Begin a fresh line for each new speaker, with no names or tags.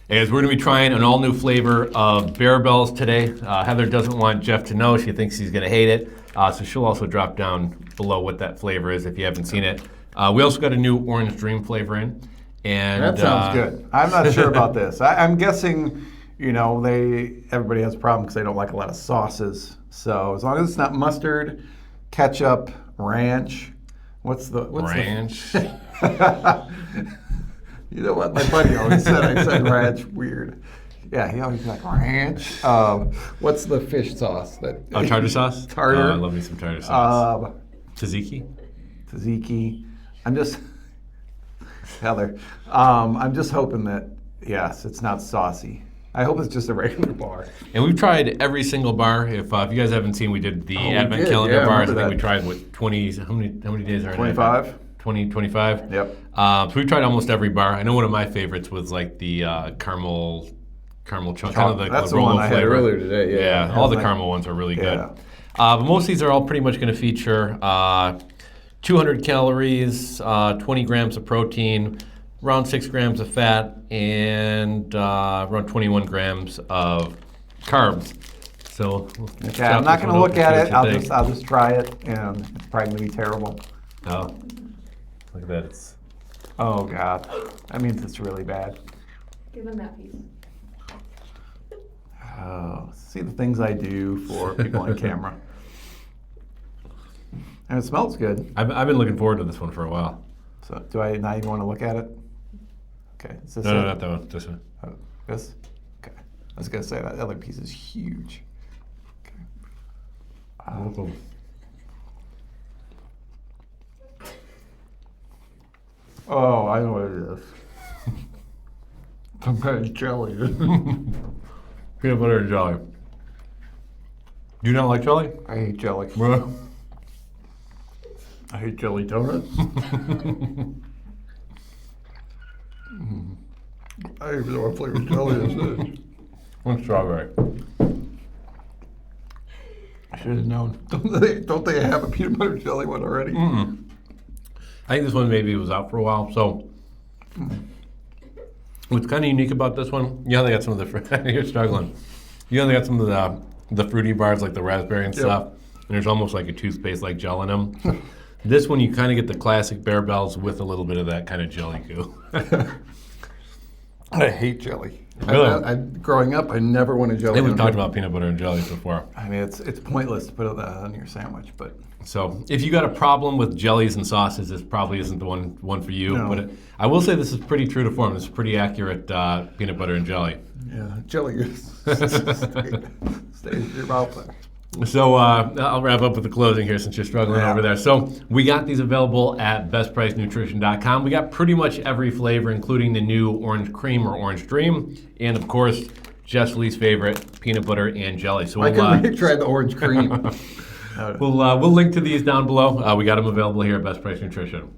As we're going to be trying an all-new flavor of Barebells today. Heather doesn't want Jeff to know. She thinks he's going to hate it. So she'll also drop down below what that flavor is if you haven't seen it. We also got a new Orange Dream flavor in. And
that sounds good. I'm not sure about this. I'm guessing, everybody has a problem because they don't like a lot of sauces. So as long as it's not mustard, ketchup, ranch. What's
ranch?
You know what? My buddy always said I said ranch weird. Yeah, he always like ranch. What's the fish sauce?
Tartar sauce?
Tartar.
I love me some tartar sauce. Tzatziki?
Tzatziki. Heather. I'm just hoping that, yes, it's not saucy. I hope it's just a regular bar.
And we've tried every single bar. If you guys haven't seen, we did the Advent calendar bars. I think we tried, 20, how many days are in
25.
20, 25?
Yep.
So we've tried almost every bar. I know one of my favorites was like the caramel chunk, kind of like
that's
the
the one
Rolo
I
flavor.
had earlier today.
Yeah, all the caramel ones are really good. But most of these are all pretty much going to feature 200 calories, 20 grams of protein, around 6 grams of fat, and around 21 grams of carbs. So
okay, I'm not going to look at it. I'll just try it, and it's probably going to be terrible.
Oh, look at that!
Oh God, that means it's really bad.
Give them that piece.
Oh, see the things I do for people on camera. And it smells good.
I've been looking forward to this one for a while.
So do I not even want to look at it? Okay. Is this
No, not that one. This one.
Oh, this? Okay. I was going to say that other piece is huge. Okay. Oh, I know what it is. Some kind of jelly.
Peanut butter and jelly. Do you not like jelly?
I hate jelly. I hate jelly donuts. I don't even know what flavor jelly this is.
One strawberry.
I should have known. Don't they have a peanut butter jelly one already?
Mm-mm. I think this one maybe was out for a while. So what's kind of unique about this one, they got some of the you're struggling. They got some of the fruity bars like the raspberry and stuff, and there's almost like a toothpaste like gel in them. This one you kind of get the classic Barebells with a little bit of that kind of jelly goo.
I hate jelly.
Really?
Growing up, I never wanted jelly.
We've talked about peanut butter and jelly before.
I mean, it's pointless to put that on your sandwich, but.
So if you got a problem with jellies and sauces, this probably isn't the one for you.
No.
But I will say this is pretty true to form. This is pretty accurate peanut butter and jelly.
Yeah, jelly stays in your mouth there.
So I'll wrap up with the closing here since you're struggling over there. So we got these available at BestPriceNutrition.com. We got pretty much every flavor, including the new Orange Cream or Orange Dream, and of course, Jeff's least favorite, peanut butter and jelly. So
I can really try the orange cream.
We'll link to these down below. We got them available here at Best Price Nutrition.